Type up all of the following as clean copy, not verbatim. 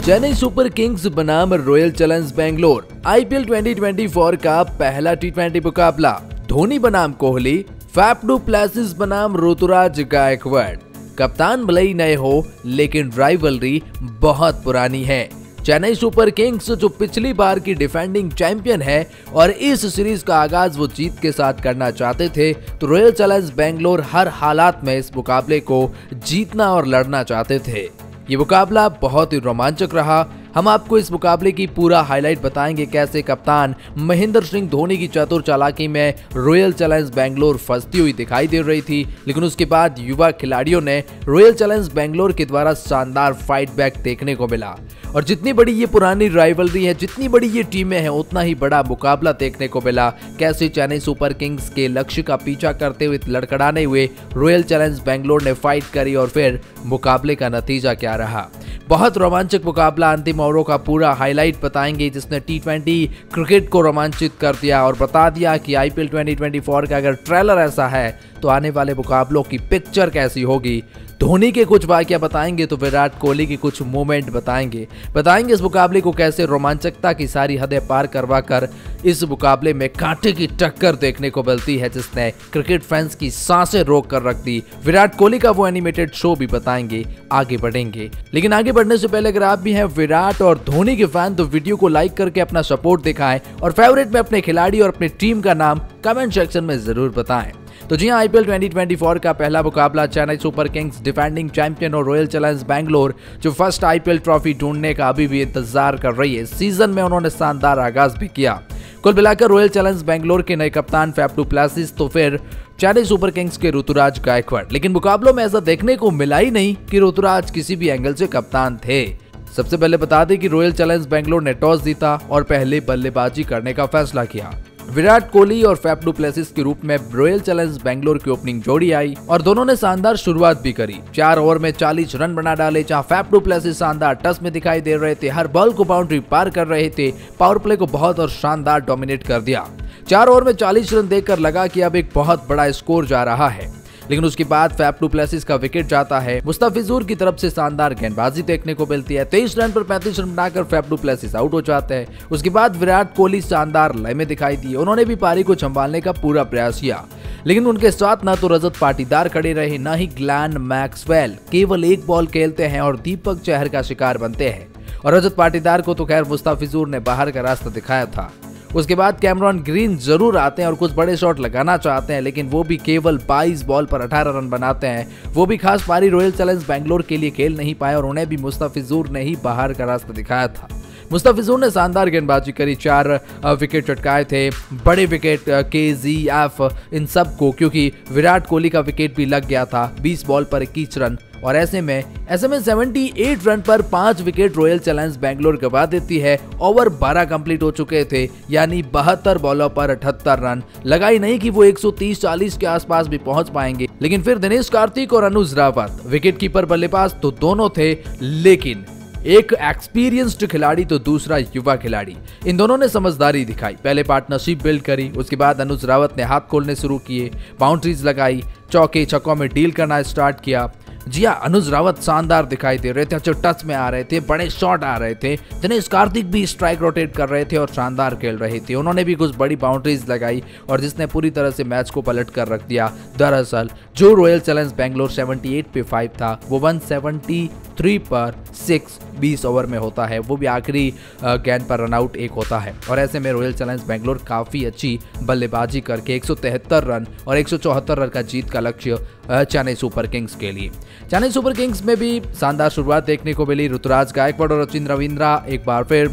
Chennai super Kings बनाम royal Challengers Bangalore IPL 2024 का पहला टी20 मुकाबला। धोनी बनाम कोहली, फैफ डू प्लेसिस बनाम ऋतुराज गायकवाड़। कप्तान भले ही नए हो लेकिन राइवलरी बहुत पुरानी है। चेन्नई सुपर किंग्स जो पिछली बार की डिफेंडिंग चैंपियन है और इस सीरीज का आगाज वो जीत के साथ करना चाहते थे, तो रॉयल चैलेंजर्स बेंगलोर हर हालात में इस मुकाबले को जीतना और लड़ना चाहते थे। ये मुकाबला बहुत ही रोमांचक रहा। हम आपको इस मुकाबले की पूरा हाईलाइट बताएंगे, कैसे कप्तान महेंद्र सिंह धोनी की चतुर चालाकी में रॉयल चैलेंजर्स बेंगलोर फंसती हुई दिखाई दे रही थी, लेकिन उसके बाद युवा खिलाड़ियों ने रॉयल चैलेंजर्स बेंगलोर के द्वारा शानदार फाइट बैक देखने को मिला। और जितनी बड़ी ये पुरानी राइवलरी है, जितनी बड़ी ये टीमें हैं, उतना ही बड़ा मुकाबला देखने को मिला। कैसे चेन्नई सुपर किंग्स के लक्ष्य का पीछा करते हुए लड़खड़ाने हुए रॉयल चैलेंजर्स बेंगलोर ने फाइट करी और फिर मुकाबले का नतीजा क्या रहा। बहुत रोमांचक मुकाबला। अंतिम ओवरों का पूरा हाईलाइट बताएंगे, जिसने टी20 क्रिकेट को रोमांचित कर दिया और बता दिया कि आईपीएल 2024 का अगर ट्रेलर ऐसा है तो आने वाले मुकाबलों की पिक्चर कैसी होगी। धोनी के कुछ वाकया बताएंगे तो विराट कोहली की कुछ मोमेंट बताएंगे इस मुकाबले को कैसे रोमांचकता की सारी हदें पार करवा कर इस मुकाबले में कांटे की टक्कर देखने को मिलती है, जिसने क्रिकेट फैंस की सांसें रोक कर रख दी। विराट कोहली का वो एनिमेटेड शो भी बताएंगे। आगे बढ़ेंगे, लेकिन आगे बढ़ने से पहले अगर आप भी हैं विराट और धोनी के फैन तो वीडियो को लाइक करके अपना सपोर्ट दिखाएं और फेवरेट में अपने खिलाड़ी और अपनी टीम का नाम कमेंट सेक्शन में जरूर बताएं। तो जी हाँ, आईपीएल 2024 का पहला मुकाबला Chennai super Kings defending champion और रॉयल चैलेंजर्स बेंगलोर जो फर्स्ट आईपीएल ट्रॉफी ढूंढने का अभी भी इंतजार कर रही है। सीजन में उन्होंने शानदार आगाज भी किया। कुल मिलाकर रॉयल चैलेंजर्स बेंगलोर के नए कप्तान फैफ डू प्लेसिस तो फिर चेन्नई सुपर किंग्स के ऋतुराज गायकवाड़। लेकिन मुकाबलों में ऐसा देखने को मिला ही नहीं कि ऋतुराज किसी भी एंगल से कप्तान थे। सबसे पहले बता दें कि रॉयल चैलेंजर्स बेंगलोर ने टॉस जीता और पहले बल्लेबाजी करने का फैसला किया। विराट कोहली और फैफ डू प्लेसिस के रूप में रॉयल चैलेंजर्स बेंगलोर की ओपनिंग जोड़ी आई और दोनों ने शानदार शुरुआत भी करी। 4 ओवर में 40 रन बना डाले, जहां फैफ डू प्लेसिस शानदार टच में दिखाई दे रहे थे, हर बॉल को बाउंड्री पार कर रहे थे, पावर प्ले को बहुत और शानदार डोमिनेट कर दिया। 4 ओवर में 40 रन देकर लगा कि अब एक बहुत बड़ा स्कोर जा रहा है, लेकिन उसके बाद फैफ डू प्लेसिस का विकेट जाता है। मुस्तफिजुर की तरफ से शानदार गेंदबाजी देखने को मिलती है। 23 रन पर 35 रन बनाकर फैफ डू प्लेसिस आउट हो जाते हैं। उसके बाद विराट कोहली शानदार लय में दिखाई दिए। उन्होंने भी पारी को संभालने का पूरा प्रयास किया, लेकिन उनके साथ न तो रजत पाटीदार खड़े रहे, न ही ग्लेन मैक्सवेल केवल एक बॉल खेलते हैं और दीपक चहर का शिकार बनते हैं। और रजत पाटीदार को तो खैर मुस्तफिजुर ने बाहर का रास्ता दिखाया था। उसके बाद कैमरॉन ग्रीन जरूर आते हैं और कुछ बड़े शॉट लगाना चाहते हैं, लेकिन वो भी केवल 22 बॉल पर 18 रन बनाते हैं। वो भी खास पारी रॉयल चैलेंजर्स बेंगलोर के लिए खेल नहीं पाए और उन्हें भी मुस्तफिजुर ने ही बाहर का रास्ता दिखाया था। मुस्तफिजुर ने शानदार गेंदबाजी करी, 4 विकेट चटकाए थे, बड़े विकेट KGF इन सब को, क्योंकि विराट कोहली का विकेट भी लग गया था 20 बॉल पर 21 रन। और ऐसे में 78 रन पर 5 विकेट रॉयल चैलेंजर्स बेंगलोर गवा देती है। ओवर 12 कंप्लीट हो चुके थे, यानी 72 बॉलों पर 78 रन। लगा ही नहीं कि वो 130-40 के आसपास भी पहुंच पाएंगे, लेकिन फिर दिनेश कार्तिक और अनुज रावत विकेट कीपर बल्लेबाज तो दोनों थे, लेकिन एक एक्सपीरियंस्ड खिलाड़ी तो दूसरा युवा खिलाड़ी। इन दोनों ने समझदारी दिखाई, पहले पार्टनरशिप बिल्ड करी, उसके बाद अनुज रावत ने हाथ खोलने शुरू किए, बाउंड्रीज लगाई, चौके छक्कों में डील करना स्टार्ट किया। जी हाँ, अनुज रावत शानदार दिखाई दे रहे थे, अच्छे टच में आ रहे थे, बड़े शॉट आ रहे थे। दिनेश कार्तिक भी स्ट्राइक रोटेट कर रहे थे और शानदार खेल रहे थे। उन्होंने भी कुछ बड़ी बाउंड्रीज लगाई और जिसने पूरी तरह से मैच को पलट कर रख दिया। दरअसल जो रॉयल चैलेंजर्स बेंगलोर 78 पे 5 था, वो 173 पर 6 20 ओवर में होता है। वो भी आखिरी गेंद पर रनआउट 1 होता है। और ऐसे में रॉयल चैलेंजर्स बेंगलोर काफी अच्छी बल्लेबाजी करके 173 रन और 174 रन का जीत का लक्ष्य चेन्नई सुपर किंग्स के लिए। चेन्नई सुपर किंग्स में भी शानदार शुरुआत देखने को मिली। ऋतुराज गायकवाड़ और रचिन रविंद्रा एक बार फिर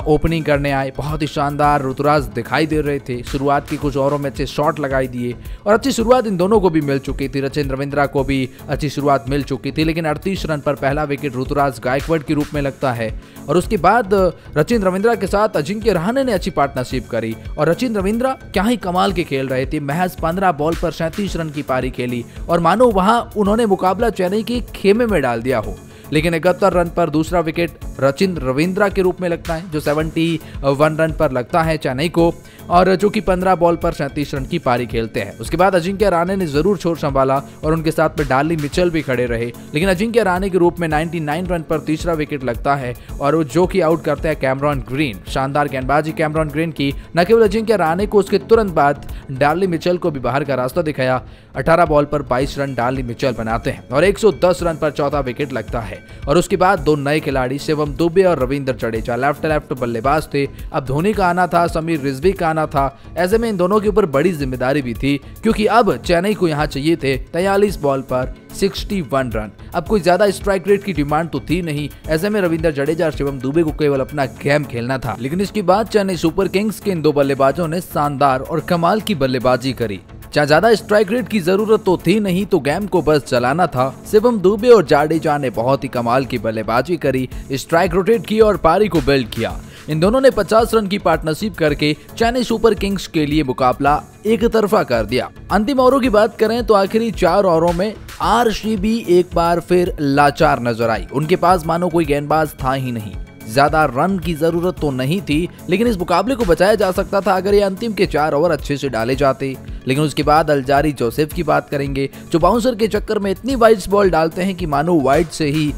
ओपनिंग करने आए। बहुत ही शानदार ऋतुराज दिखाई दे रहे थे। शुरुआत की कुछ ओवरों में अच्छे शॉट लगाई दिए और अच्छी शुरुआत इन दोनों को भी मिल चुकी थी। रचिन रविंद्रा को भी अच्छी शुरुआत मिल चुकी थी, लेकिन 38 रन पर पहला विकेट ऋतुराज गायकवाड़ के रूप में लगता है। और उसके बाद रचिन रविंद्रा के साथ अजिंक्य रहाणे ने अच्छी पार्टनरशिप करी और रचिन रविंद्रा क्या ही कमाल के खेल रहे थे। महज 15 बॉल पर 37 रन की पारी खेली और मानो वहां उन्होंने मुकाबला चेन्नई के खेमे में डाल दिया हो। लेकिन 71 रन पर दूसरा विकेट रचिन रविंद्रा के रूप में लगता है, जो 71 रन पर लगता है चेन्नई को। और जो कि 15 बॉल पर 37 रन की पारी खेलते हैं। उसके बाद अजिंक्य रहाणे ने जरूर छोर संभाला और उनके साथ में डार्ली मिचेल भी खड़े रहे, लेकिन अजिंक्य रहाणे के रूप में 99 रन पर तीसरा विकेट लगता है और वो जो कि आउट करते हैं कैमरॉन ग्रीन। शानदार गेंदबाजी कैमरॉन ग्रीन की न केवल अजिंक्य रहाणे को, उसके तुरंत बाद डार्ली मिचेल को भी बाहर का रास्ता दिखाया। 18 बॉल पर 22 रन डार्ली मिचेल बनाते हैं और 110 रन पर चौथा विकेट लगता है। और उसके बाद दो नए खिलाड़ी शिवम दुबे और रविंद्र जडेजा लेफ्ट बल्लेबाज थे। अब धोनी का आना था, समीर रिजवी का आना था। ऐसे में इन दोनों के ऊपर बड़ी जिम्मेदारी भी थी, क्योंकि अब चेन्नई को यहाँ चाहिए थे 43 बॉल पर 61 रन। अब कोई ज्यादा स्ट्राइक रेट की डिमांड तो थी नहीं। ऐसे में रविंद्र जडेजा और शिवम दुबे को केवल अपना गेम खेलना था। लेकिन इसके बाद चेन्नई सुपर किंग्स के इन दो बल्लेबाजों ने शानदार और कमाल की बल्लेबाजी करी। जहाँ ज्यादा स्ट्राइक रेट की जरूरत तो थी नहीं, तो गेम को बस चलाना था। शिवम दुबे और जाडेजा ने बहुत ही कमाल की बल्लेबाजी करी, स्ट्राइक रोटेट की और पारी को बिल्ड किया। इन दोनों ने 50 रन की पार्टनरशिप करके चेन्नई सुपर किंग्स के लिए मुकाबला एक तरफा कर दिया। अंतिम ओवरों की बात करें तो आखिरी 4 ओवरों में आरसीबी एक बार फिर लाचार नजर आई। उनके पास मानो कोई गेंदबाज था ही नहीं। ज्यादा रन की जरूरत तो नहीं थी, लेकिन इस मुकाबले को बचाया जा सकता था अगर ये अंतिम के 4 ओवर अच्छे से डाले जाते। लेकिन उसके बाद अल्जारी जोसेफ की बात करेंगे, जो बाउंसर के चक्कर में इतनी वाइड्स बॉल डालते हैं कि मानो वाइड से ही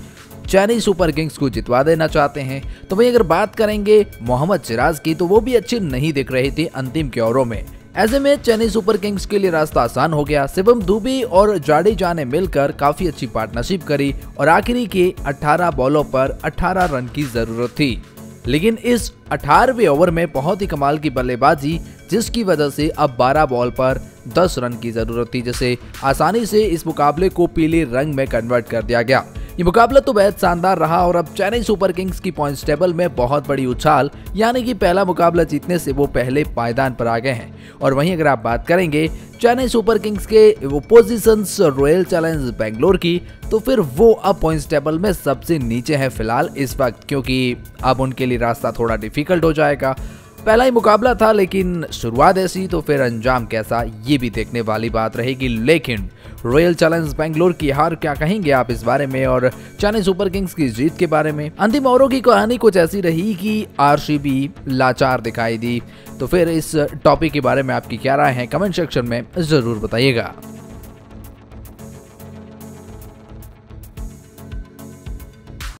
चेन्नई सुपर किंग्स को जितवा देना चाहते हैं। तो वहीं अगर बात करेंगे मोहम्मद सिराज की, तो वो भी अच्छे नहीं दिख रहे थे अंतिम के ओवरों में। ऐसे में चेन्नई सुपर किंग्स के लिए रास्ता आसान हो गया। शिवम दुबे और जाडेजा ने मिलकर काफी अच्छी पार्टनरशिप करी और आखिरी के 18 बॉलों पर 18 रन की जरूरत थी। लेकिन इस 18वें ओवर में बहुत ही कमाल की बल्लेबाजी, जिसकी वजह से अब 12 बॉल पर 10 रन की जरूरत थी, जिसे आसानी से इस मुकाबले को पीले रंग में कन्वर्ट कर दिया गया। ये मुकाबला तो बेहद शानदार रहा और अब चेन्नई सुपर किंग्स की पॉइंट्स टेबल में बहुत बड़ी उछाल, यानी कि पहला मुकाबला जीतने से वो पहले पायदान पर आ गए हैं। और वहीं अगर आप बात करेंगे चेन्नई सुपर किंग्स के पोजीशंस रॉयल चैलेंजर्स बेंगलोर की, तो फिर वो अब पॉइंट्स टेबल में सबसे नीचे है फिलहाल इस वक्त, क्योंकि अब उनके लिए रास्ता थोड़ा डिफिकल्ट हो जाएगा। पहला ही मुकाबला था, लेकिन शुरुआत ऐसी तो फिर अंजाम कैसा, ये भी देखने वाली बात रहेगी। लेकिन रॉयल चैलेंजर्स बेंगलोर की हार, क्या कहेंगे आप इस बारे में और चेन्नई सुपर किंग्स की जीत के बारे में? अंतिम ओवरों की कहानी कुछ ऐसी रही कि आरसीबी लाचार दिखाई दी। तो फिर इस टॉपिक के बारे में आपकी क्या राय है, कमेंट सेक्शन में जरूर बताइएगा।